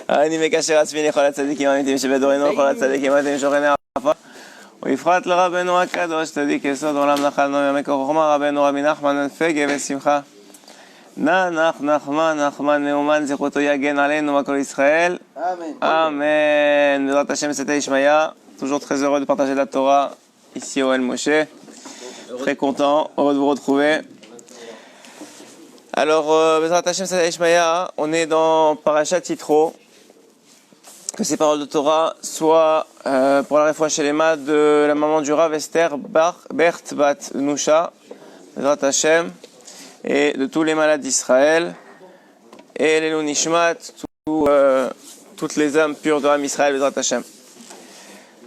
אני מקשר עצמי לכל הצדיקים האמיתיים שבדורנו וכל הצדיקים האמיתיים שוכני עפר ובפרט לרבנו הקדוש צדיק יסוד עולם נחלנו ממקור חוכמה רבנו רבי נחמן פגה ושמחה נחמן נאומן זכותו יגן עלינו וכל ישראל Amen. Bezrat Hashem, c'était Ishmaïa, toujours très heureux de partager la Torah ici au El Moshe, très content, heureux de vous retrouver. Alors, Bezrat Hashem, c'était Ishmaïa, on est dans Parashat Yitro, que ces paroles de Torah soient pour la réfoua Shelema de la maman du Rav Esther Bert Bat Nusha, Bezrat Hashem, et de tous les malades d'Israël, et les Nishmat, toutes les âmes pures de Ram Israël, Bezrat Hashem.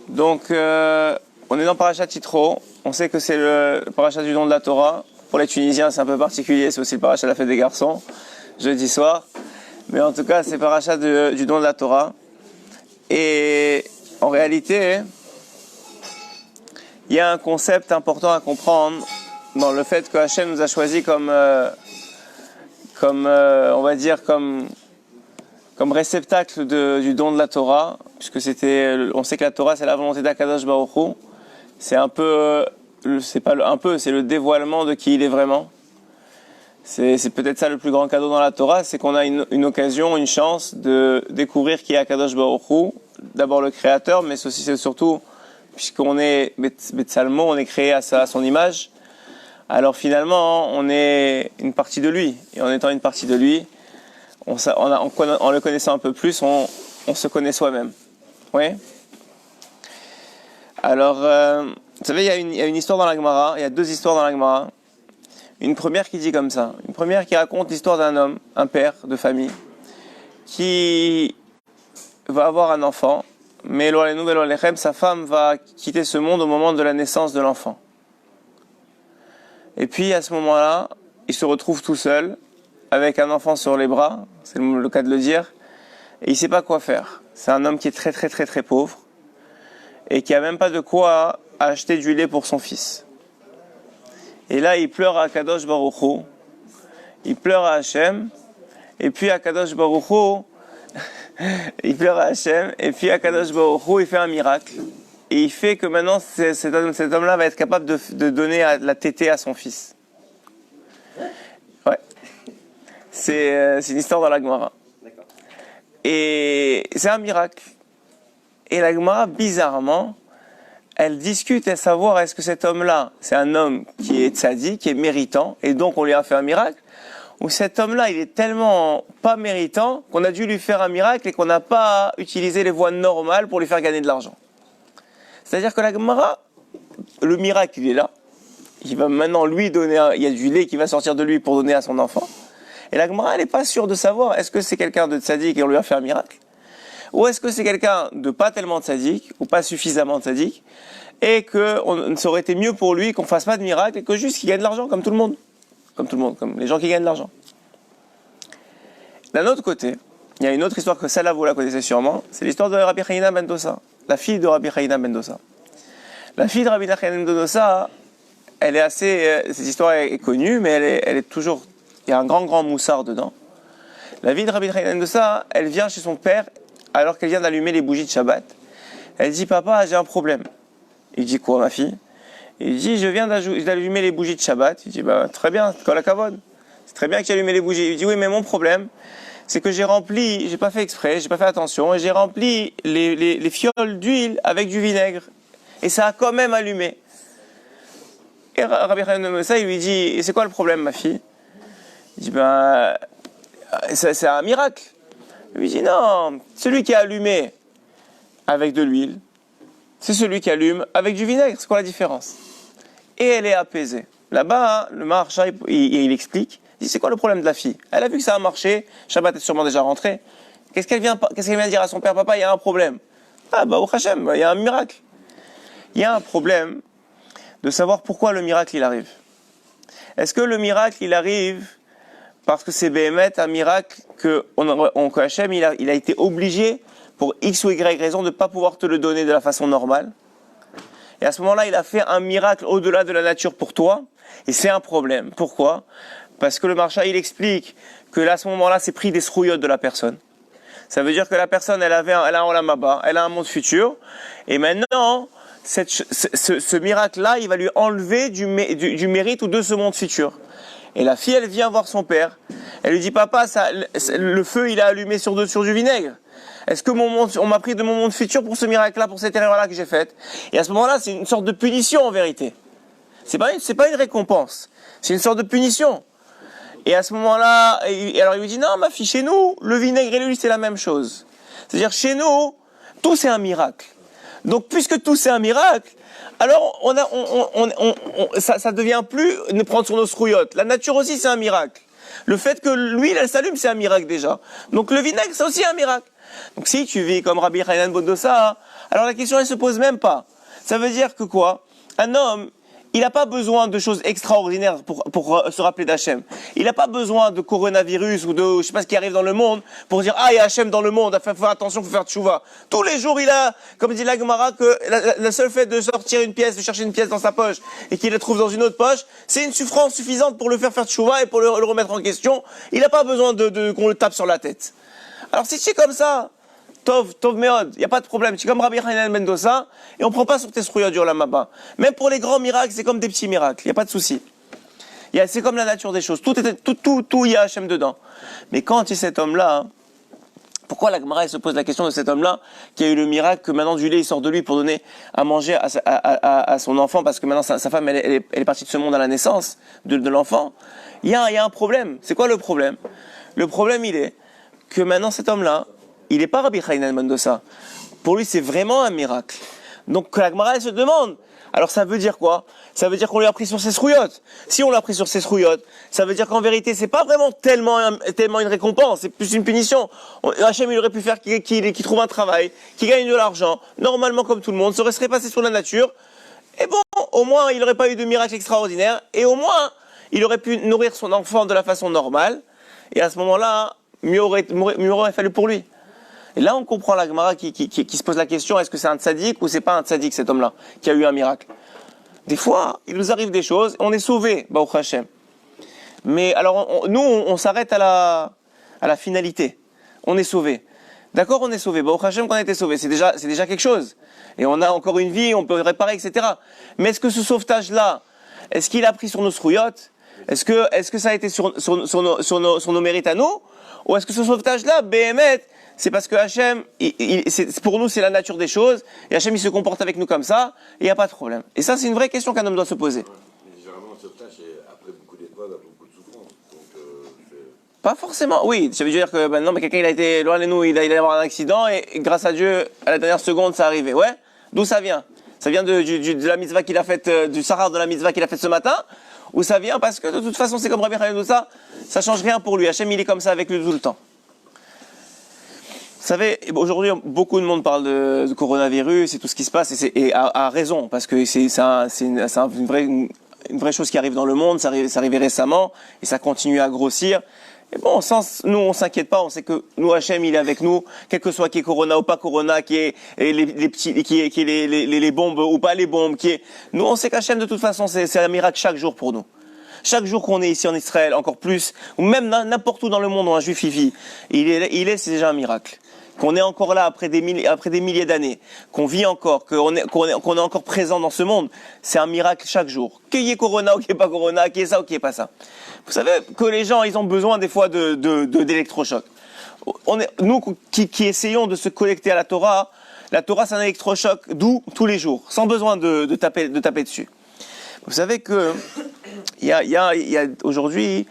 Donc, on est dans Parashat Yitro, on sait que c'est le Parashat du don de la Torah. Pour les Tunisiens, c'est un peu particulier, c'est aussi le Parashat de la fête des garçons, jeudi soir. Mais en tout cas, c'est Parashat du don de la Torah. Et en réalité, il y a un concept important à comprendre dans le fait que Hachem nous a choisi comme réceptacle du don de la Torah, puisque on sait que la Torah c'est la volonté d'Akadosh Baruch Hu. C'est c'est le dévoilement de qui il est vraiment. C'est peut-être ça le plus grand cadeau dans la Torah, c'est qu'on a une occasion, une chance de découvrir qui est Akadosh Baruch Hu, d'abord le Créateur, mais c'est surtout, puisqu'on est Betsalmo, on est créé à son image, alors finalement on est une partie de lui, et en étant une partie de lui, en le connaissant un peu plus, on se connaît soi-même. Oui. Alors, vous savez, il y a une histoire dans la Gemara, il y a deux histoires dans la Gemara. Une première qui dit comme ça, une première qui raconte l'histoire d'un homme, un père de famille, qui va avoir un enfant, mais sa femme va quitter ce monde au moment de la naissance de l'enfant. Et puis à ce moment-là, il se retrouve tout seul, avec un enfant sur les bras, c'est le cas de le dire, et il ne sait pas quoi faire. C'est un homme qui est très très très très pauvre, et qui n'a même pas de quoi acheter du lait pour son fils. Et là, il pleure à Kadosh Baruch Hu, il pleure à Hachem, et puis à Kadosh Baruch Hu, il pleure à Hachem, et puis à Kadosh Baruch Hu, il fait un miracle. Et il fait que maintenant, cet homme-là va être capable de donner la tétée à son fils. Ouais. C'est une histoire dans la Gemara. Et c'est un miracle. Et la Gemara, bizarrement, elle discute à savoir est-ce que cet homme-là, c'est un homme qui est tzaddik, qui est méritant, et donc on lui a fait un miracle, ou cet homme-là, il est tellement pas méritant qu'on a dû lui faire un miracle et qu'on n'a pas utilisé les voies normales pour lui faire gagner de l'argent. C'est-à-dire que la Gemara, le miracle, il est là. Il va maintenant lui donner, il y a du lait qui va sortir de lui pour donner à son enfant. Et la Gemara, elle n'est pas sûre de savoir est-ce que c'est quelqu'un de tzaddik et on lui a fait un miracle, ou est-ce que c'est quelqu'un de pas tellement tzaddik, ou pas suffisamment tzaddik, et que ça aurait été mieux pour lui qu'on fasse pas de miracle et que juste qu'il gagne de l'argent comme tout le monde. Comme les gens qui gagnent de l'argent. D'un autre côté, il y a une autre histoire que celle-là vous la connaissez sûrement, c'est l'histoire de Rabbi Chaina ben Dosa, la fille de Rabbi Chaina ben Dosa. La fille de Rabbi Chaina ben Dosa, elle est assez, cette histoire est connue, mais elle est toujours, il y a un grand moussard dedans. La fille de Rabbi Chaina ben Dosa, elle vient chez son père alors qu'elle vient d'allumer les bougies de Shabbat. Elle dit, papa, j'ai un problème. Il dit, quoi, ma fille? Il dit, je viens d'allumer les bougies de Shabbat. Il dit, très bien, kol hakavod. C'est très bien que tu allumes les bougies. Il dit, oui, mais mon problème, c'est que j'ai pas fait exprès, j'ai pas fait attention, et j'ai rempli les fioles d'huile avec du vinaigre. Et ça a quand même allumé. Et Rabbi Chaim ça, il lui dit, c'est quoi le problème, ma fille? Il dit, c'est un miracle. Il lui dit, non, celui qui a allumé avec de l'huile, c'est celui qui allume avec du vinaigre. C'est quoi la différence? Et elle est apaisée. Là-bas, le Maharsha, il explique. Il dit, c'est quoi le problème de la fille? Elle a vu que ça a marché. Shabbat est sûrement déjà rentré. Qu'est-ce qu'elle vient dire à son père? Papa, il y a un problème. Au Hachem, il y a un miracle. Il y a un problème de savoir pourquoi le miracle, il arrive. Est-ce que le miracle, il arrive parce que c'est Béhémet, un miracle que Hachem, il a été obligé pour X ou Y raison de ne pas pouvoir te le donner de la façon normale. Et à ce moment-là, il a fait un miracle au-delà de la nature pour toi. Et c'est un problème. Pourquoi? Parce que le marcha, il explique que là, à ce moment-là, c'est pris des srouillottes de la personne. Ça veut dire que la personne, elle a un olam haba, elle a un monde futur. Et maintenant, ce miracle-là, il va lui enlever du mérite ou de ce monde futur. Et la fille, elle vient voir son père. Elle lui dit, papa, le feu, il a allumé sur du vinaigre. Est-ce que on m'a pris de mon monde futur pour ce miracle-là, pour cette erreur-là que j'ai faite? Et à ce moment-là, c'est une sorte de punition en vérité. C'est pas une récompense. C'est une sorte de punition. Et à ce moment-là, alors il lui dit, non, ma fille, chez nous, le vinaigre et l'huile, c'est la même chose. C'est-à-dire, chez nous, tout c'est un miracle. Donc, puisque tout c'est un miracle, alors ça devient plus de prendre sur nos srouillottes. La nature aussi, c'est un miracle. Le fait que l'huile, elle s'allume, c'est un miracle déjà. Donc, le vinaigre, c'est aussi un miracle. Donc, si tu vis comme Rabbi Hanan ben Dosa, alors la question, elle se pose même pas. Ça veut dire que quoi? Un homme, il n'a pas besoin de choses extraordinaires pour se rappeler d'Hachem. Il n'a pas besoin de coronavirus ou de, je sais pas ce qui arrive dans le monde pour dire, ah, il y a Hachem dans le monde, il faut faire attention, il faut faire tchouva. Tous les jours, il a, comme dit la Gemara, que le seul fait de sortir une pièce, de chercher une pièce dans sa poche et qu'il la trouve dans une autre poche, c'est une souffrance suffisante pour le faire tchouva et pour le remettre en question. Il n'a pas besoin qu'on le tape sur la tête. Alors si c'est comme ça, Tov Meod, il n'y a pas de problème. C'est comme Rabbi Hanan ben Dosa, et on ne prend pas sur tes srouillottes du Olam Haba. Même pour les grands miracles, c'est comme des petits miracles, il n'y a pas de souci. C'est comme la nature des choses, tout, il y a Hachem dedans. Mais quand tu es cet homme-là, pourquoi la Gemara se pose la question de cet homme-là, qui a eu le miracle que maintenant du lait il sort de lui pour donner à manger à son enfant, parce que maintenant sa femme elle est partie de ce monde à la naissance de l'enfant. Il y a un problème. C'est quoi le problème? Le problème, il est que maintenant cet homme-là, il n'est pas Rabbi Hanan ben Dosa. Pour lui, c'est vraiment un miracle. Donc, la Gemara, elle se demande. Alors, ça veut dire quoi? Ça veut dire qu'on lui a pris sur ses srouillottes. Si on l'a pris sur ses srouillottes, ça veut dire qu'en vérité, c'est pas vraiment tellement une récompense, c'est plus une punition. Hachem, il aurait pu faire qu'il trouve un travail, qu'il gagne de l'argent, normalement comme tout le monde, ça serait passé sur la nature. Et bon, au moins, il n'aurait pas eu de miracle extraordinaire. Et au moins, il aurait pu nourrir son enfant de la façon normale. Et à ce moment-là, mieux aurait fallu pour lui. Et là, on comprend la Gemara qui se pose la question, est-ce que c'est un tzaddik ou c'est pas un tzaddik, cet homme-là, qui a eu un miracle? Des fois, il nous arrive des choses, on est sauvé, Baruch Hashem. Mais alors, nous, on s'arrête à la finalité. On est sauvé. D'accord, on est sauvé. Baruch Hashem qu'on a été sauvé. C'est déjà quelque chose. Et on a encore une vie, on peut réparer, etc. Mais est-ce que ce sauvetage-là, est-ce qu'il a pris sur nos srouillottes? Est-ce que ça a été sur nos mérites à nous? Ou est-ce que ce sauvetage-là, Béhémet, c'est parce que Hachem, pour nous, c'est la nature des choses, et Hachem, il se comporte avec nous comme ça, et il n'y a pas de problème. Et ça, c'est une vraie question qu'un homme doit se poser. Mais généralement, le sauvetage, c'est après beaucoup d'épreuves, après beaucoup de souffrance. Donc, Pas forcément, oui. Ça veut dire que, non, mais quelqu'un, il a été loin de nous, il allait avoir un accident, et grâce à Dieu, à la dernière seconde, ça arrivait. Ouais? D'où ça vient? Ça vient de la mitzvah qu'il a faite, du sahar de la mitzvah qu'il a faite ce matin? Ou ça vient parce que, de toute façon, c'est comme Rabbi Hanan ben Dosa, ça change rien pour lui. Hachem, il est comme ça avec lui tout le temps. Vous savez, aujourd'hui, beaucoup de monde parle de coronavirus et tout ce qui se passe, et à raison, parce que c'est une vraie chose qui arrive dans le monde, ça arrivait récemment, et ça continue à grossir. Et bon, nous, on s'inquiète pas, on sait que nous, Hachem, il est avec nous, quel que soit qu'il y ait corona ou pas corona, qu'il y ait les bombes ou pas les bombes, nous, on sait qu'Hachem, de toute façon, c'est un miracle chaque jour pour nous. Chaque jour qu'on est ici en Israël, encore plus, ou même n'importe où dans le monde où un juif y vit, c'est déjà un miracle. Qu'on est encore là après des milliers d'années, qu'on vit encore, qu'on est encore présent dans ce monde, c'est un miracle chaque jour. Qu'il y ait corona ou qu'il n'y ait pas corona, qu'il y ait ça ou qu'il n'y ait pas ça. Vous savez que les gens, ils ont besoin des fois d'électrochocs. Nous qui essayons de se connecter à la Torah c'est un électrochoc doux tous les jours, sans besoin de taper dessus. Vous savez que il y a aujourd'hui,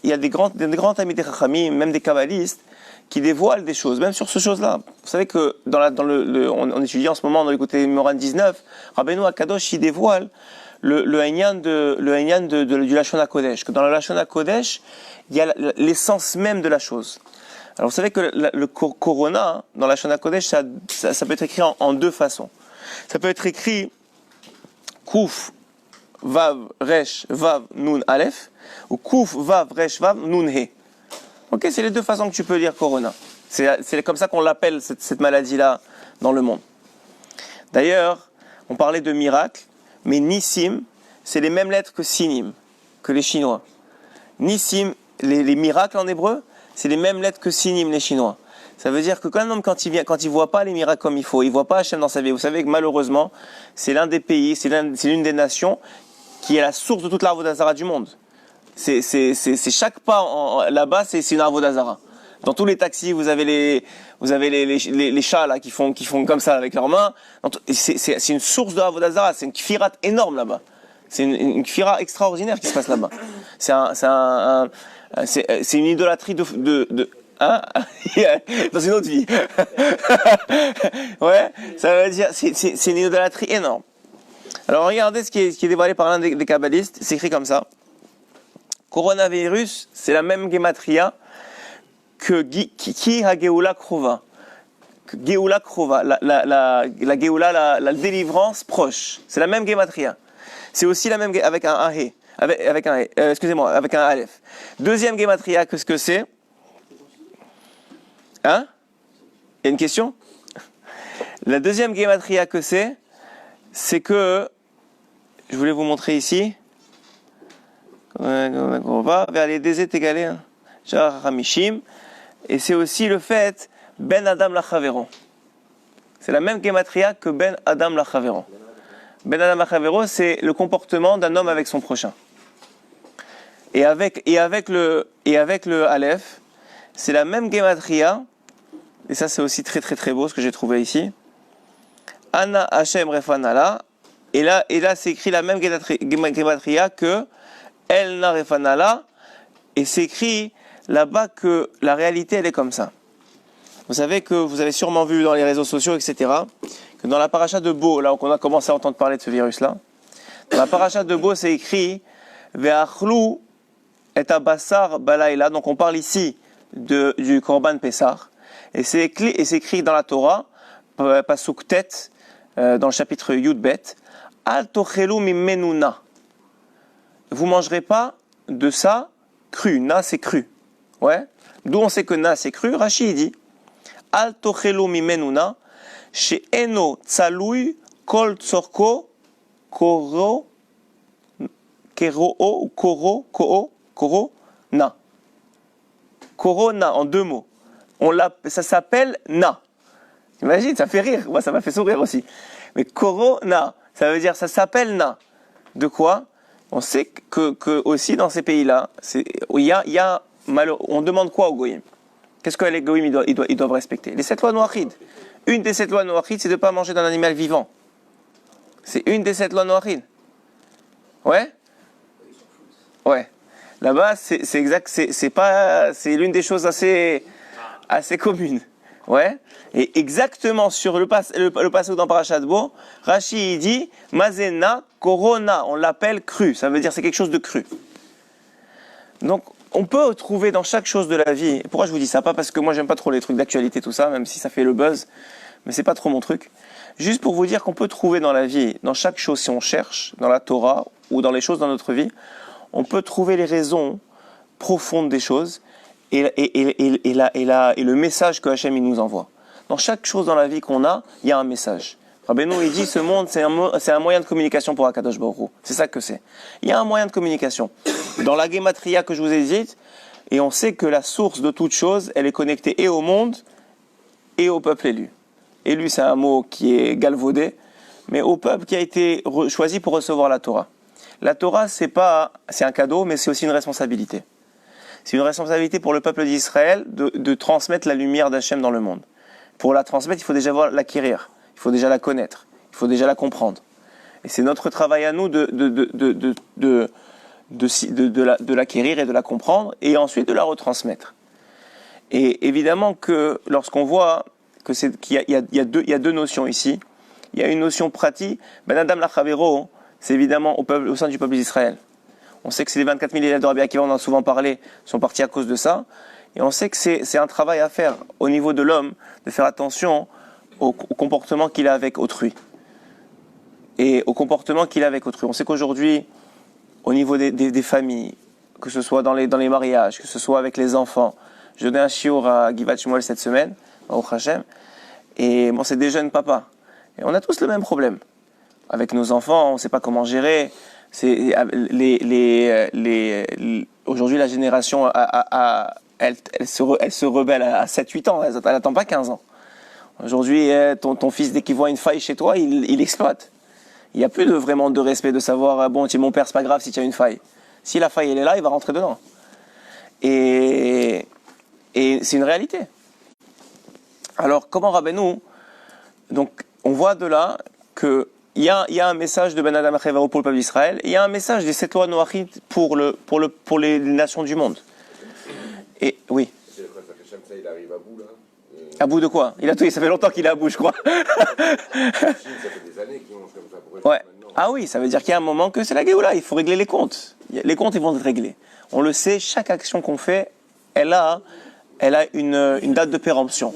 il y a des grands amis des Chachamim, même des kabbalistes, qui dévoilent des choses, même sur ces choses-là. Vous savez que on étudie en ce moment dans le côté Moran 19, Rabbeinu Akadosh il dévoile le Hainyan du Lashon HaKodesh, que dans le Lashon HaKodesh, il y a l'essence même de la chose. Alors vous savez que le Corona, dans la Lashon HaKodesh, ça peut être écrit en deux façons. Ça peut être écrit Kouf, Vav, Resh, Vav, Nun, Aleph, ou Kouf, Vav, Resh, Vav, Nun, He. Ok, c'est les deux façons que tu peux lire Corona. C'est comme ça qu'on l'appelle, cette maladie-là, dans le monde. D'ailleurs, on parlait de miracle, mais Nissim, c'est les mêmes lettres que Sinim, que les Chinois. Nissim, les miracles en hébreu, c'est les mêmes lettres que Sinim, les Chinois. Ça veut dire que quand un homme, quand il voit pas les miracles comme il faut, il voit pas Hachem dans sa vie. Vous savez que malheureusement, c'est l'un des pays, c'est l'une des nations qui est la source de toute l'Avodah Zara du monde. C'est chaque pas là-bas, c'est une Avodah Zara. Dans tous les taxis, vous avez les chats là qui font comme ça avec leurs mains. C'est une source de Avodah Zara, c'est une kfirat énorme là-bas. C'est une kfira extraordinaire qui se passe là-bas. C'est une idolâtrie hein? Dans une autre vie. Ouais, ça veut dire c'est une idolâtrie énorme. Alors regardez ce qui est dévoilé par l'un des kabbalistes, c'est écrit comme ça. Coronavirus, c'est la même gematria que ki ha geoula krova. Geoula krova, la geoula, la délivrance proche. C'est la même gematria. C'est aussi la même avec un he, avec un avec un aleph. Deuxième gematria, qu'est-ce que c'est? Hein? Il y a une question? La deuxième gematria que c'est que je voulais vous montrer ici. On va vers les DZ égalés, Hamishim, et c'est aussi le fait Ben Adam Lachavero. C'est la même gematria que Ben Adam Lachavero. Ben Adam Lachavero, c'est le comportement d'un homme avec son prochain. Et avec le Aleph, c'est la même gematria, et ça c'est aussi très très très beau ce que j'ai trouvé ici. Anna Hashem Refanala, et là c'est écrit la même gematria que El Narefanala, et c'est écrit là-bas que la réalité elle est comme ça. Vous savez que vous avez sûrement vu dans les réseaux sociaux, etc., que dans la paracha de Bo, là où on a commencé à entendre parler de ce virus-là, dans la paracha de Bo, c'est écrit Ve'achlu et abasar balayla, donc on parle ici du Korban Pessah, et c'est écrit dans la Torah, Pasuk Tet, dans le chapitre Yud Bet, Al tochelu mimenuna. Vous mangerez pas de ça cru. Na, c'est cru. Ouais. D'où on sait que na, c'est cru. Rashi dit Al tochelu mimenuna, chez eno tsalui kol tsorko koro na. Corona en deux mots. Ça s'appelle na. Imagine, ça fait rire. Moi, ça m'a fait sourire aussi. Mais corona, ça veut dire ça s'appelle na. De quoi? On sait que aussi dans ces pays-là, on demande quoi aux goyim? Qu'est-ce que les goyim ils doivent respecter? Les 7 lois noachides. Une des 7 lois noachides, c'est de ne pas manger d'un animal vivant. C'est une des 7 lois noachides. Ouais? Ouais. Là-bas, c'est exact, c'est l'une des choses assez communes. Ouais. Et exactement sur le passage dans Parashat Bo, Rashi dit Mazena Corona, on l'appelle cru. Ça veut dire c'est quelque chose de cru. Donc on peut trouver dans chaque chose de la vie. Pourquoi je vous dis ça? Pas parce que moi j'aime pas trop les trucs d'actualité tout ça, même si ça fait le buzz, mais c'est pas trop mon truc. Juste pour vous dire qu'on peut trouver dans la vie, dans chaque chose, si on cherche, dans la Torah ou dans les choses dans notre vie, on peut trouver les raisons profondes des choses et le message que Hachem il nous envoie. Dans chaque chose dans la vie qu'on a, il y a un message. Rabbeinu il dit ce monde c'est un moyen de communication pour Akadosh Baruch Hu. C'est ça que c'est. Il y a un moyen de communication. Dans la Gematria que je vous ai dite, et on sait que la source de toute chose, elle est connectée et au monde et au peuple élu. Élu c'est un mot qui est galvaudé, mais au peuple qui a été choisi pour recevoir la Torah. La Torah c'est un cadeau, mais c'est aussi une responsabilité. C'est une responsabilité pour le peuple d'Israël de transmettre la lumière d'Hachem dans le monde. Pour la transmettre, il faut déjà l'acquérir, il faut déjà la connaître, il faut déjà la comprendre. Et c'est notre travail à nous de l'acquérir et de la comprendre, et ensuite de la retransmettre. Et évidemment que lorsqu'on voit qu'il y a deux notions ici, il y a une notion pratique, Ben Adam Lachavero, c'est évidemment au sein du peuple d'Israël. On sait que c'est les 24 000 élèves de Rabbi Akiva, on en a souvent parlé, sont partis à cause de ça. Et on sait que c'est un travail à faire au niveau de l'homme, de faire attention au comportement qu'il a avec autrui. Et au comportement qu'il a avec autrui. On sait qu'aujourd'hui, au niveau des familles, que ce soit dans les mariages, que ce soit avec les enfants, je donnais un shiur à Givat Shmuel cette semaine, au Hachem, et bon, c'est des jeunes papas. Et on a tous le même problème. Avec nos enfants, on ne sait pas comment gérer. C'est aujourd'hui la génération, elle se rebelle à 7-8 ans, elle n'attend pas 15 ans. Aujourd'hui, ton fils, dès qu'il voit une faille chez toi, il exploite. Il n'y a plus vraiment de respect, de savoir, bon, tu es mon père, c'est pas grave si tu as une faille. Si la faille, elle est là, il va rentrer dedans. Et c'est une réalité. Alors, comment Rabbeinu, donc, on voit de là qu'il y a un message de Ben Adam Achevaro pour le peuple d'Israël, et il y a un message des 7 lois noachit pour les nations du monde. Et, oui. C'est le Chazak Hashem, ça, il arrive à bout, là. À bout de quoi? Ça fait longtemps qu'il est à bout, je crois. Ça fait des années qu'ils mangent comme ça. Pourquoi Ouais. Ah oui, ça veut dire qu'il y a un moment que c'est la Géoula, il faut régler les comptes. Les comptes, ils vont être réglés. On le sait, chaque action qu'on fait, elle a une date de péremption.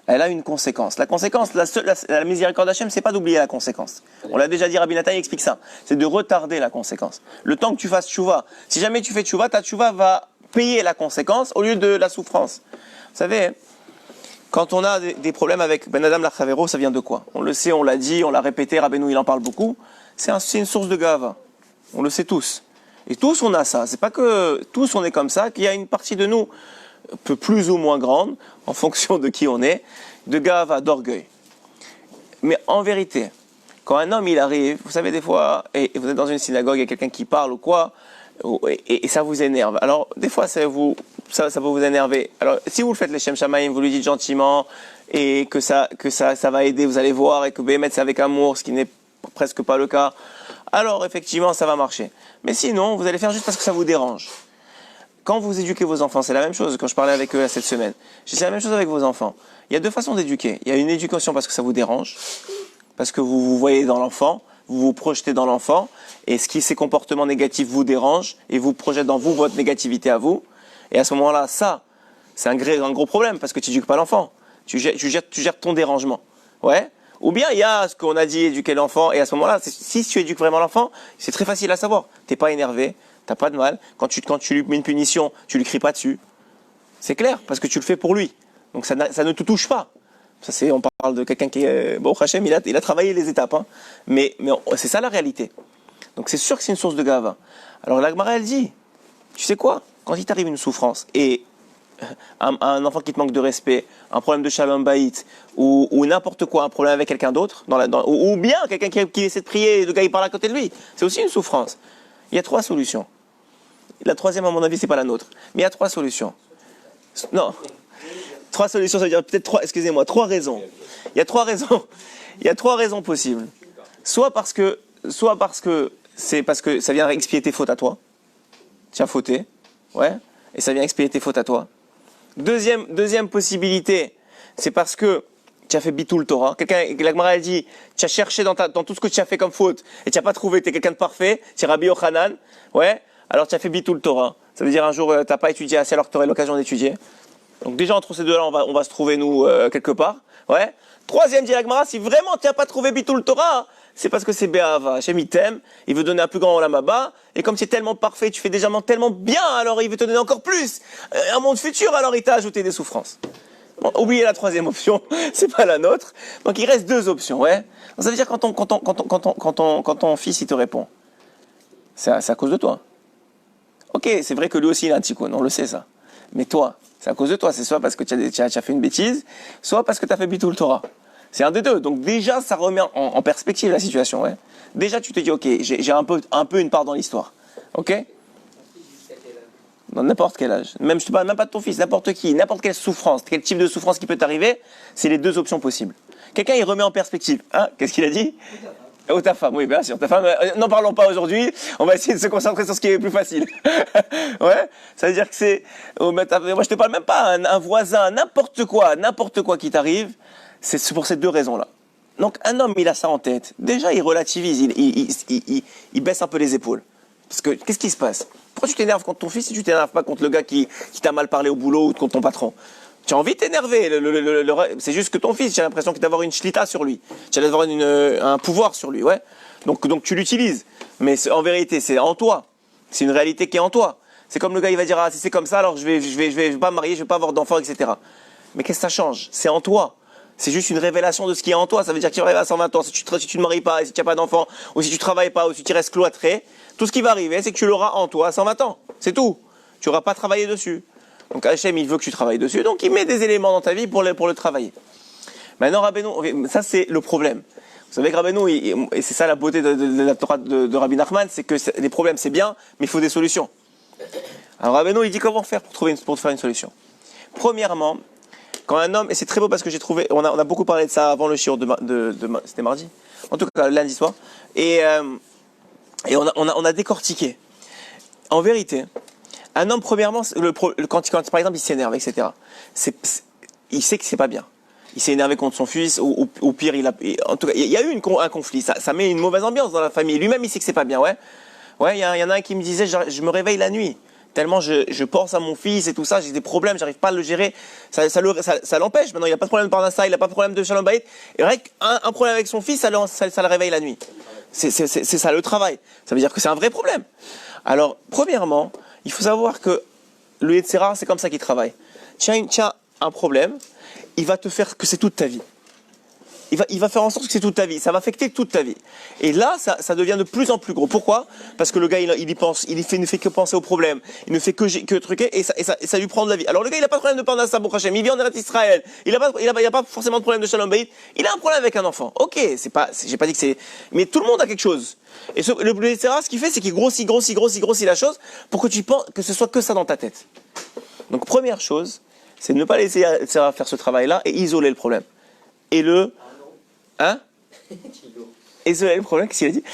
Elle a une conséquence. La conséquence, la miséricorde d'Hachem, c'est pas d'oublier la conséquence. On l'a déjà dit, Rabbi Nathan explique ça. C'est de retarder la conséquence. Le temps que tu fasses tchouva, si jamais tu fais tchouva, ta tchouva va payer la conséquence au lieu de la souffrance. Vous savez, quand on a des problèmes avec Ben Adam Lachavero, ça vient de quoi? On le sait, on l'a dit, on l'a répété, Rabbeinu il en parle beaucoup. C'est une source de gava. On le sait tous. Et tous on a ça. C'est pas que tous on est comme ça, qu'il y a une partie de nous, peu plus ou moins grande, en fonction de qui on est, de gava, d'orgueil. Mais en vérité, quand un homme il arrive, vous savez des fois, et vous êtes dans une synagogue, il y a quelqu'un qui parle ou quoi, et ça vous énerve. Alors des fois ça peut vous énerver. Alors si vous le faites les Shem Shamayim, vous lui dites gentiment et que ça va aider, vous allez voir, et que Bémet c'est avec amour, ce qui n'est presque pas le cas, alors effectivement ça va marcher. Mais sinon vous allez faire juste parce que ça vous dérange. Quand vous éduquez vos enfants, c'est la même chose. Quand je parlais avec eux là, cette semaine, c'est la même chose avec vos enfants. Il y a deux façons d'éduquer. Il y a une éducation parce que ça vous dérange, parce que vous vous voyez dans l'enfant, vous vous projetez dans l'enfant, et ces comportements négatifs vous dérangent, et vous projetez dans vous votre négativité à vous. Et à ce moment-là, ça, c'est un gros problème, parce que tu n'éduques pas l'enfant. Tu gères ton dérangement. Ouais. Ou bien il y a ce qu'on a dit, éduquer l'enfant, et à ce moment-là, si tu éduques vraiment l'enfant, c'est très facile à savoir. T'es pas énervé, t'as pas de mal. Quand tu lui mets une punition, tu lui cries pas dessus. C'est clair, parce que tu le fais pour lui. Donc ça ne te touche pas. On parle de quelqu'un qui est... Bon, Hachem, il a travaillé les étapes. Hein. Mais c'est ça la réalité. Donc c'est sûr que c'est une source de gava. Alors la Gemara, elle dit, tu sais quoi? Quand il t'arrive une souffrance, et un enfant qui te manque de respect, un problème de shalom baït, ou n'importe quoi, un problème avec quelqu'un d'autre, ou bien quelqu'un qui essaie de prier, et le gars il parle à côté de lui, c'est aussi une souffrance. Il y a 3 solutions. La troisième, à mon avis, c'est pas la nôtre. Mais il y a 3 solutions. Non. 3 solutions, ça veut dire peut-être 3 raisons. Il y a 3 raisons. Il y a 3 raisons possibles. Soit parce que c'est parce que ça vient expier tes fautes à toi. Tu as fauté. Ouais. Et ça vient expier tes fautes à toi. Deuxième possibilité, c'est parce que tu as fait bitul Torah. La Gemara elle dit, tu as cherché dans tout ce que tu as fait comme faute et tu n'as pas trouvé, tu es quelqu'un de parfait, tu es Rabbi Yochanan. Ouais. Alors tu as fait bitul Torah. Ça veut dire un jour tu n'as pas étudié assez alors que tu aurais l'occasion d'étudier. Donc déjà entre ces deux-là, on va se trouver nous quelque part. Ouais. Troisième dit la Gemara, si vraiment tu n'as pas trouvé bitul Torah, c'est parce que c'est Be'ava. Hachem il t'aime, il veut donner un plus grand olam haba, et comme c'est tellement parfait, tu fais déjà tellement bien, alors il veut te donner encore plus. Un monde futur, alors il t'a ajouté des souffrances. Bon, oubliez la troisième option, c'est pas la nôtre. Donc il reste 2 options, ouais. Donc, ça veut dire quand ton fils il te répond, c'est à cause de toi. Ok, c'est vrai que lui aussi il a un tikkun, on le sait ça. Mais toi, c'est à cause de toi. C'est soit parce que tu as fait une bêtise, soit parce que tu as fait bitul Torah. C'est un des deux. Donc déjà, ça remet en perspective la situation. Ouais. Déjà, tu te dis, ok, j'ai un peu une part dans l'histoire. Ok? Dans n'importe quel âge. Même, je te parle même pas de ton fils, n'importe qui, n'importe quelle souffrance, quel type de souffrance qui peut t'arriver, c'est les 2 options possibles. Quelqu'un, il remet en perspective. Hein? Qu'est-ce qu'il a dit? Oh, ta femme, oui, bien sûr, ta femme, n'en parlons pas aujourd'hui, on va essayer de se concentrer sur ce qui est plus facile. Ouais, ça veut dire que c'est, moi je te parle même pas, un voisin, n'importe quoi qui t'arrive, c'est pour ces 2 raisons-là. Donc un homme, il a ça en tête, déjà il relativise, il baisse un peu les épaules. Parce que, qu'est-ce qui se passe? Pourquoi tu t'énerves contre ton fils si tu t'énerves pas contre le gars qui t'a mal parlé au boulot ou contre ton patron? Tu as envie de t'énerver, c'est juste que ton fils, tu as l'impression que tu vas avoir une shlita sur lui, tu vas avoir un pouvoir sur lui, ouais. Donc tu l'utilises, mais en vérité c'est en toi, c'est une réalité qui est en toi. C'est comme le gars il va dire si c'est comme ça alors je vais pas me marier, je vais pas avoir d'enfants, etc. Mais qu'est-ce que ça change? C'est en toi. C'est juste une révélation de ce qui est en toi. Ça veut dire que tu arrives à 120 ans, si tu ne te maries pas, si tu n'as pas d'enfant, ou si tu travailles pas, ou si tu restes cloîtré, tout ce qui va arriver c'est que tu l'auras en toi à 120 ans. C'est tout. tu n'auras pas travaillé dessus. Donc Hachem, il veut que tu travailles dessus, donc il met des éléments dans ta vie pour le travailler. Maintenant, Rabbeinu, ça c'est le problème. Vous savez que Rabbeinu, et c'est ça la beauté de la Torah de Rabbi Nachman, c'est que les problèmes c'est bien, mais il faut des solutions. Alors Rabbeinu, il dit comment faire pour faire une solution. Premièrement, quand un homme, et c'est très beau parce que j'ai trouvé, on a beaucoup parlé de ça avant le shiur c'était mardi, en tout cas lundi soir, et on a décortiqué. En vérité, un homme, premièrement, quand par exemple il s'énerve, etc., il sait que c'est pas bien. Il s'est énervé contre son fils, ou pire, en tout cas, il y a eu un conflit. Ça met une mauvaise ambiance dans la famille. Lui-même, il sait que c'est pas bien, ouais. Ouais, il y en a un qui me disait, je me réveille la nuit. Tellement je pense à mon fils et tout ça, j'ai des problèmes, j'arrive pas à le gérer. Ça l'empêche. Maintenant, il n'a pas de problème de parnassa, il n'a pas de problème de shalom bayit. Et rien qu'un problème avec son fils, ça le réveille la nuit. C'est ça le travail. Ça veut dire que c'est un vrai problème. Alors, premièrement, il faut savoir que le Yetzirah, c'est comme ça qu'il travaille. Tiens un problème, il va te faire que c'est toute ta vie. Il va faire en sorte que c'est toute ta vie. Ça va affecter toute ta vie. Et là, ça devient de plus en plus gros. Pourquoi ? Parce que le gars, il y pense, ne fait que penser au problème. Il ne fait que truquer et ça lui prend de la vie. Alors le gars, il n'a pas de problème de parnassa pour Hachem. Il vit en Eretz Israël. Il n'a pas forcément de problème de shalom bayit. Il a un problème avec un enfant. Ok, j'ai pas dit que c'est. Mais tout le monde a quelque chose. Et le Yetzirah, ce qu'il fait, c'est qu'il grossit la chose pour que tu penses que ce soit que ça dans ta tête. Donc première chose, c'est de ne pas laisser Yetzirah faire ce travail-là et isoler le problème. Et isoler le problème, qu'est-ce qu'il a dit ?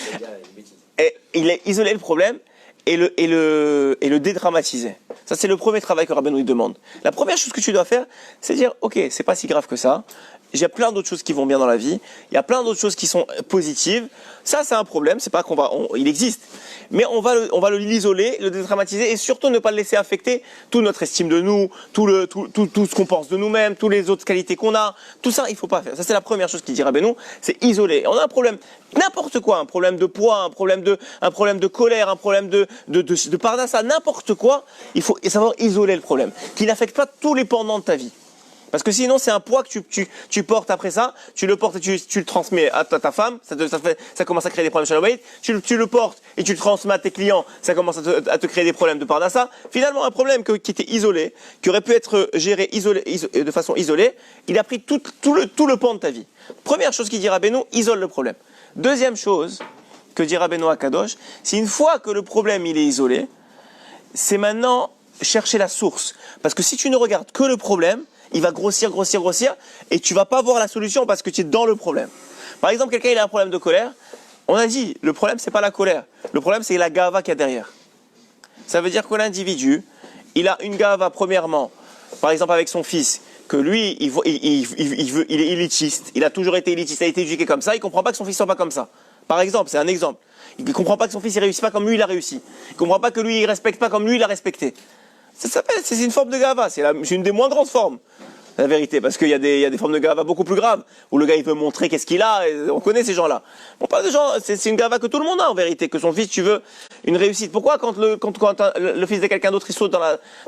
Il a isolé le problème et le dédramatiser. Ça, c'est le premier travail que Rabbeinu demande. La première chose que tu dois faire, c'est dire, ok, c'est pas si grave que ça. Il y a plein d'autres choses qui vont bien dans la vie. Il y a plein d'autres choses qui sont positives. Ça, c'est un problème. C'est pas il existe. Mais on va l'isoler, le dédramatiser et surtout ne pas le laisser affecter toute notre estime de nous, tout ce qu'on pense de nous-mêmes, toutes les autres qualités qu'on a. Tout ça, il faut pas faire. Ça, c'est la première chose qu'il dit Rabbeinu, c'est isoler. On a un problème, n'importe quoi, un problème de poids, un problème de colère, un problème de parnassa, n'importe quoi. Il faut savoir isoler le problème, qui n'affecte pas tous les pendants de ta vie. Parce que sinon, c'est un poids que tu portes après ça, tu le portes et tu le transmets à ta femme, ça commence à créer des problèmes shalom bayit, tu le portes et tu le transmets à tes clients, ça commence à te créer des problèmes de parnassa. Finalement, un problème qui était isolé, qui aurait pu être géré de façon isolée, il a pris tout le pan de ta vie. Première chose qu'il dit Rabbeinu, isole le problème. Deuxième chose que dit Rabbeinu à Kadosh, c'est une fois que le problème il est isolé, c'est maintenant chercher la source. Parce que si tu ne regardes que le problème, il va grossir, et tu vas pas voir la solution parce que tu es dans le problème. Par exemple, quelqu'un il a un problème de colère, on a dit, le problème c'est pas la colère, le problème c'est la gava qu'il y a derrière. Ça veut dire que l'individu, il a une gava premièrement, par exemple avec son fils, que lui, il est élitiste, il a toujours été élitiste, il a été éduqué comme ça, il comprend pas que son fils soit pas comme ça. Par exemple, c'est un exemple. Il comprend pas que son fils il réussit pas comme lui il a réussi. Il comprend pas que lui il respecte pas comme lui il a respecté. C'est une forme de gava, c'est une des moins grandes formes, la vérité, parce qu'il y a des formes de gava beaucoup plus graves, où le gars il veut montrer qu'est-ce qu'il a, et on connaît ces gens-là. On parle de gens, c'est une gava que tout le monde a en vérité, que son fils, tu veux une réussite. Pourquoi quand le fils de quelqu'un d'autre il saute dans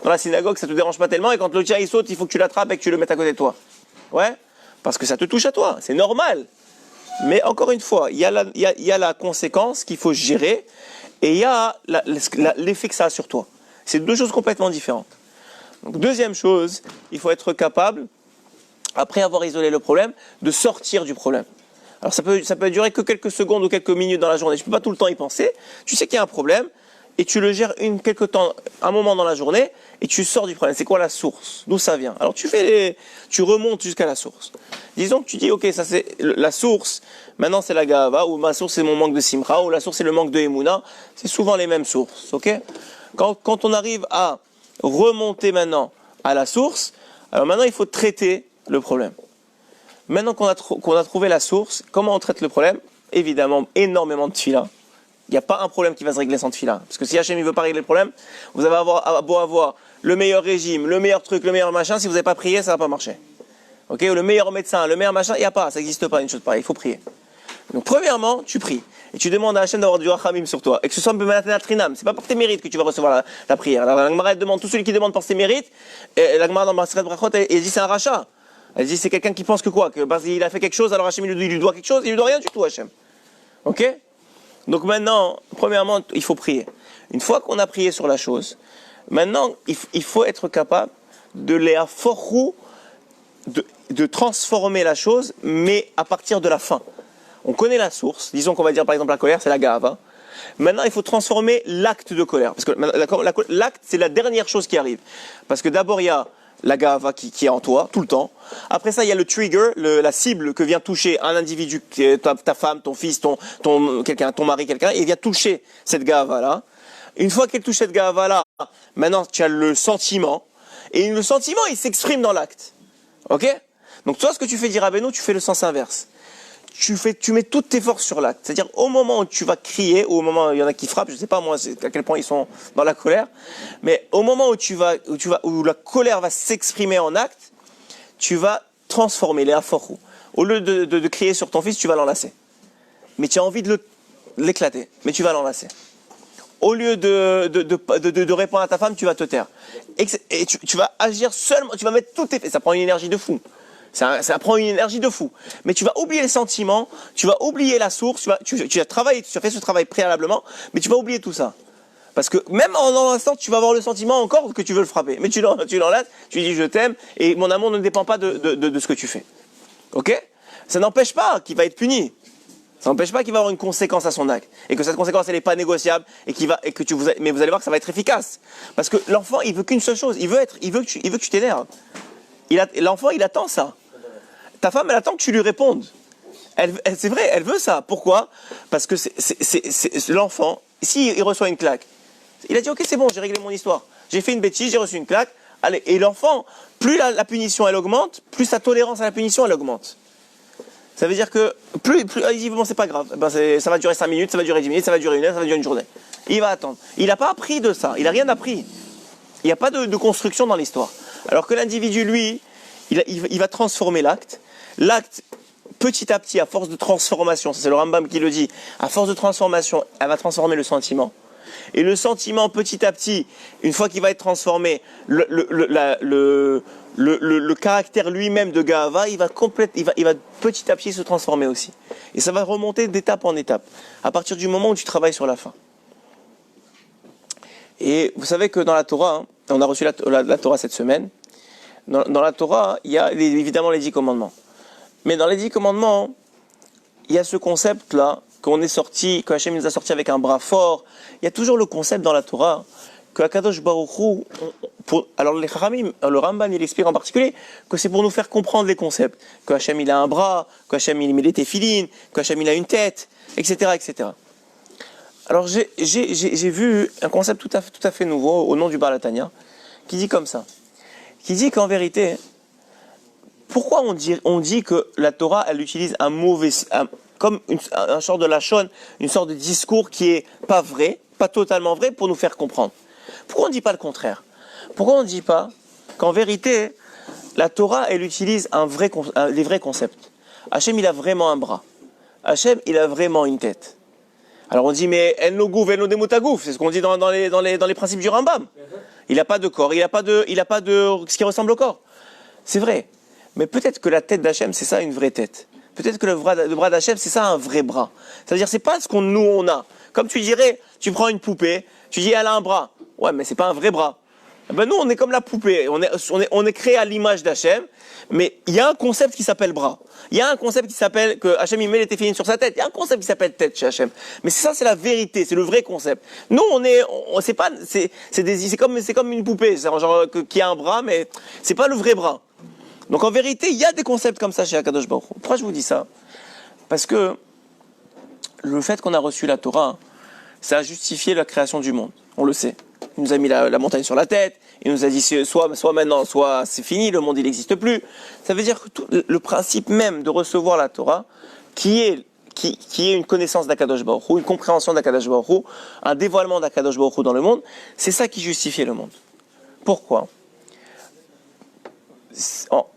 la synagogue, ça te dérange pas tellement, et quand le tien il saute, il faut que tu l'attrapes et que tu le mettes à côté de toi? Ouais, parce que ça te touche à toi, c'est normal. Mais encore une fois, il y a la conséquence qu'il faut gérer, et il y a l'effet que ça a sur toi. C'est deux choses complètement différentes. Donc, deuxième chose, il faut être capable, après avoir isolé le problème, de sortir du problème. Alors ça peut durer que quelques secondes ou quelques minutes dans la journée. Je ne peux pas tout le temps y penser. Tu sais qu'il y a un problème et tu le gères un moment dans la journée et tu sors du problème. C'est quoi la source? D'où ça vient? Alors tu remontes jusqu'à la source. Disons que tu dis, ok, ça c'est la source. Maintenant c'est la gava, ou ma source c'est mon manque de simcha, ou la source c'est le manque de emuna. C'est souvent les mêmes sources, ok? Quand on arrive à remonter maintenant à la source, alors maintenant il faut traiter le problème. Maintenant qu'on a trouvé la source, comment on traite le problème? Évidemment, énormément de tefila. Il n'y a pas un problème qui va se régler sans tefila. Parce que si Hachem ne veut pas régler le problème, vous allez beau avoir le meilleur régime, le meilleur truc, le meilleur machin, si vous n'avez pas prié, ça ne va pas marcher. Ok? Ou le meilleur médecin, le meilleur machin, il n'y a pas, ça n'existe pas une chose pareille, il faut prier. Donc premièrement, tu pries. Et tu demandes à Hachem d'avoir du rachamim sur toi. Et que ce soit un trinam. C'est pas par tes mérites que tu vas recevoir la prière. Alors la Gemara demande, tout celui qui demande par ses mérites, et la Gemara dans Maseret Brachot, elle dit c'est un rachat. Elle dit c'est quelqu'un qui pense que quoi? Que parce qu'il a fait quelque chose, alors Hachem il lui doit quelque chose, il lui doit rien du tout Hachem. Ok? Donc maintenant, premièrement, il faut prier. Une fois qu'on a prié sur la chose, Maintenant, il faut être capable de les afforou, de transformer la chose, mais à partir de la fin. On connaît la source. Disons qu'on va dire par exemple la colère, c'est la gava. Maintenant, il faut transformer l'acte de colère. Parce que l'acte, c'est la dernière chose qui arrive. Parce que d'abord, il y a la gava qui est en toi, tout le temps. Après ça, il y a le trigger, la cible que vient toucher un individu, ta femme, ton fils, ton mari, quelqu'un, et il vient toucher cette gava-là. Une fois qu'elle touche cette gava-là, maintenant, tu as le sentiment. Et le sentiment, il s'exprime dans l'acte. Ok? Donc toi, ce que tu fais dire à Beno, tu fais le sens inverse. Tu mets toutes tes forces sur l'acte. C'est-à-dire, au moment où tu vas crier, ou au moment où il y en a qui frappent, je ne sais pas moi à quel point ils sont dans la colère, mais au moment où la colère va s'exprimer en acte, tu vas transformer les aforou. Au lieu de crier sur ton fils, tu vas l'enlacer. Mais tu as envie de l'éclater, mais tu vas l'enlacer. Au lieu de répondre à ta femme, tu vas te taire. Et tu vas agir seulement, tu vas mettre tout tes... Ça prend une énergie de fou. Ça prend une énergie de fou. Mais tu vas oublier les sentiments, tu vas oublier la source, tu as travaillé, tu as fait ce travail préalablement, mais tu vas oublier tout ça. Parce que même en l'instant, tu vas avoir le sentiment encore que tu veux le frapper. Mais tu l'enlaces, tu lui dis je t'aime, et mon amour ne dépend pas de ce que tu fais. Ok? Ça n'empêche pas qu'il va être puni. Ça n'empêche pas qu'il va avoir une conséquence à son acte. Et que cette conséquence, elle n'est pas négociable, mais vous allez voir que ça va être efficace. Parce que l'enfant, il veut qu'une seule chose. Il veut que tu t'énerves. L'enfant, il attend ça. Ta femme, elle attend que tu lui répondes. C'est vrai, elle veut ça. Pourquoi? Parce que c'est l'enfant, s'il reçoit une claque, il a dit, ok, c'est bon, j'ai réglé mon histoire. J'ai fait une bêtise, j'ai reçu une claque. Allez. Et l'enfant, plus la punition, elle augmente, plus sa tolérance à la punition, elle augmente. Ça veut dire que plus il dit, bon, c'est pas grave. Ça va durer 5 minutes, ça va durer 10 minutes, ça va durer 1 heure, ça va durer une journée. Il va attendre. Il n'a pas appris de ça. Il n'a rien appris. Il n'y a pas de construction dans l'histoire. Alors que l'individu, lui, il va transformer l'acte. L'acte, petit à petit, à force de transformation, c'est le Rambam qui le dit, à force de transformation, elle va transformer le sentiment. Et le sentiment, petit à petit, une fois qu'il va être transformé, le caractère lui-même de Gahava, il va petit à petit se transformer aussi. Et ça va remonter d'étape en étape, à partir du moment où tu travailles sur la fin. Et vous savez que dans la Torah, hein, on a reçu la Torah cette semaine, dans la Torah, il y a évidemment les 10 commandements. Mais dans les 10 commandements, il y a ce concept-là, que Hachem nous a sorti avec un bras fort. Il y a toujours le concept dans la Torah, que Akadosh Baruch Hu, alors les Chachamim, le Ramban, il explique en particulier, que c'est pour nous faire comprendre les concepts. Que Hachem, il a un bras, que Hachem, il met des téphilines, que Hachem, il a une tête, etc., etc. Alors j'ai vu un concept tout à fait nouveau, au nom du Baal Hatanya, qui dit comme ça. Qui dit qu'en vérité, pourquoi on dit que la Torah, elle utilise comme un genre de lachon, une sorte de discours qui est pas vrai, pas totalement vrai, pour nous faire comprendre. Pourquoi on ne dit pas le contraire? Pourquoi on ne dit pas qu'en vérité, la Torah, elle utilise les vrais concepts? Hachem, il a vraiment un bras. Hachem, il a vraiment une tête. Alors on dit, mais en lo gouf, en lo demutagouf, c'est ce qu'on dit dans les principes du Rambam. Il n'a pas de corps, il n'a pas de ce qui ressemble au corps. C'est vrai. Mais peut-être que la tête d'Hachem, c'est ça une vraie tête. Peut-être que le bras d'Hachem, c'est ça un vrai bras. C'est-à-dire, c'est pas ce qu'on on a. Comme tu dirais, tu prends une poupée, tu dis, elle a un bras. Ouais, mais c'est pas un vrai bras. Ben nous, on est comme la poupée. On est créé à l'image d'Hachem, mais il y a un concept qui s'appelle bras. Il y a un concept qui s'appelle que Hachem, il met les téphilines sur sa tête. Il y a un concept qui s'appelle tête chez Hachem. Mais ça, c'est la vérité, c'est le vrai concept. Nous, c'est comme une poupée, genre qui a un bras, mais c'est pas le vrai bras. Donc en vérité, il y a des concepts comme ça chez Akadosh Baruch Hu. Pourquoi je vous dis ça? Parce que le fait qu'on a reçu la Torah, ça a justifié la création du monde. On le sait. Il nous a mis la montagne sur la tête, il nous a dit soit maintenant, soit c'est fini, le monde il n'existe plus. Ça veut dire que le principe même de recevoir la Torah, qui est une connaissance d'Akadosh Baruch Hu, une compréhension d'Akadosh Baruch Hu, un dévoilement d'Akadosh Baruch Hu dans le monde, c'est ça qui justifiait le monde. Pourquoi?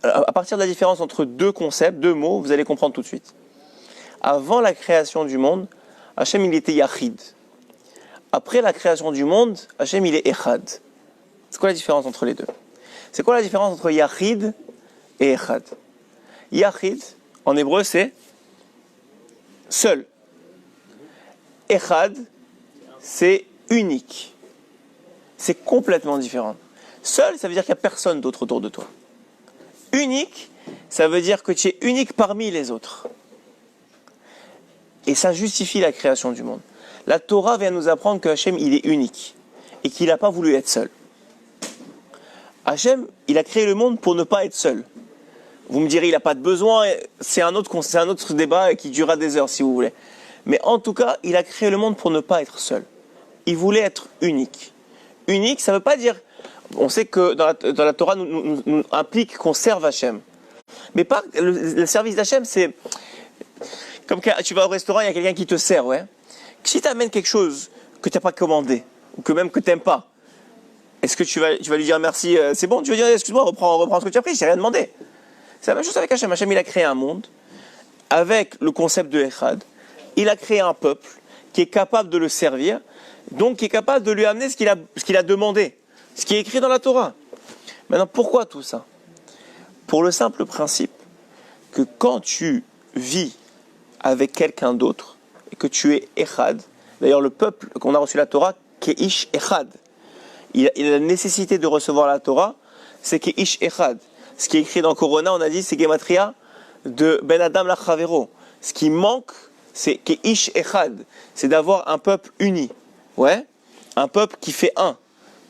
À partir de la différence entre deux concepts, deux mots, vous allez comprendre tout de suite. Avant la création du monde, Hachem il était Yachid. Après la création du monde, Hachem il est Echad. C'est quoi la différence entre les deux? C'est quoi la différence entre Yachid et Echad? Yachid, en hébreu, c'est seul. Echad, c'est unique. c'est complètement différent. Seul, ça veut dire qu'il n'y a personne d'autre autour de toi. Unique, ça veut dire que tu es unique parmi les autres. Et ça justifie la création du monde. La Torah vient nous apprendre que Hachem, il est unique et qu'il n'a pas voulu être seul. Hachem, il a créé le monde pour ne pas être seul. Vous me direz, il n'a pas de besoin, c'est un autre débat qui durera des heures si vous voulez. Mais en tout cas, il a créé le monde pour ne pas être seul. Il voulait être unique. Unique, ça ne veut pas dire... On sait que dans la Torah nous implique qu'on serve Hachem. Mais pas le service d'Hachem, c'est... Comme tu vas au restaurant, il y a quelqu'un qui te sert, ouais. Si tu amènes quelque chose que tu n'as pas commandé, ou que même que tu n'aimes pas, est-ce que tu vas lui dire merci, c'est bon, tu vas dire excuse-moi, reprends ce que tu as pris, je t'ai rien demandé. C'est la même chose avec Hachem. Hachem, il a créé un monde avec le concept de Echad. Il a créé un peuple qui est capable de le servir, donc qui est capable de lui amener ce qu'il a demandé, ce qui est écrit dans la Torah. Maintenant, pourquoi tout ça? Pour le simple principe que quand tu vis avec quelqu'un d'autre et que tu es Echad, d'ailleurs le peuple qu'on a reçu la Torah, Keish Echad, il a la nécessité de recevoir la Torah, c'est Keish Echad. Ce qui est écrit dans Corona, on a dit, c'est Gematria de Ben Adam Lachavero. Ce qui manque, c'est Keish Echad, c'est d'avoir un peuple uni. Ouais, un peuple qui fait un.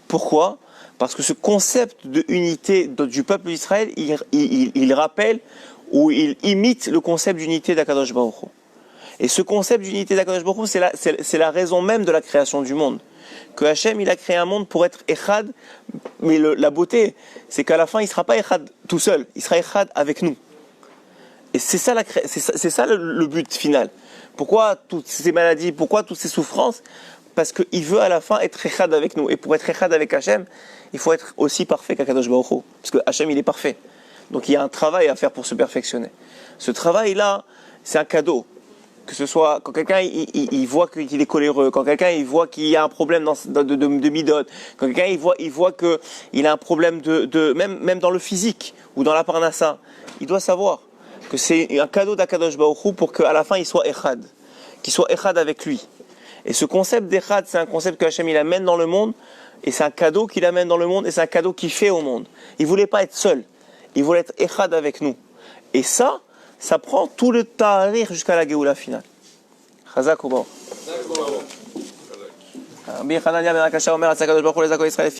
Pourquoi? Parce que ce concept de unité du peuple d'Israël, il rappelle ou il imite le concept d'unité d'Akadosh Baruch Hu. Et ce concept d'unité d'Akadosh Baruch Hu, c'est la raison même de la création du monde. Que Hachem, il a créé un monde pour être Echad, mais la beauté, c'est qu'à la fin, il ne sera pas Echad tout seul, il sera Echad avec nous. Et c'est ça, le but final. Pourquoi toutes ces maladies, pourquoi toutes ces souffrances? Parce qu'il veut à la fin être Echad avec nous. Et pour être Echad avec Hachem, il faut être aussi parfait qu'Akadosh Baruch Hu. Parce que Hachem, il est parfait. Donc il y a un travail à faire pour se perfectionner. Ce travail-là, c'est un cadeau. Que ce soit quand quelqu'un il voit qu'il est coléreux, quand quelqu'un il voit qu'il y a un problème de midot, quand quelqu'un il voit qu'il a un problème même dans le physique ou dans la parnassa, il doit savoir que c'est un cadeau d'Akadosh Baruch Hu pour qu'à la fin il soit Echad, qu'il soit Echad avec lui. Et ce concept d'Echad, c'est un concept que Hachem il amène dans le monde, et c'est un cadeau qu'il amène dans le monde, et c'est un cadeau qu'il fait au monde. Il voulait pas être seul, il voulait être Echad avec nous. Et ça prend tout le ta'arir jusqu'à la Géoula finale. Chazak ou bon. Rabbi Hanania ben Akasha Omer, Atzakadosh Baruch Hu les Israël.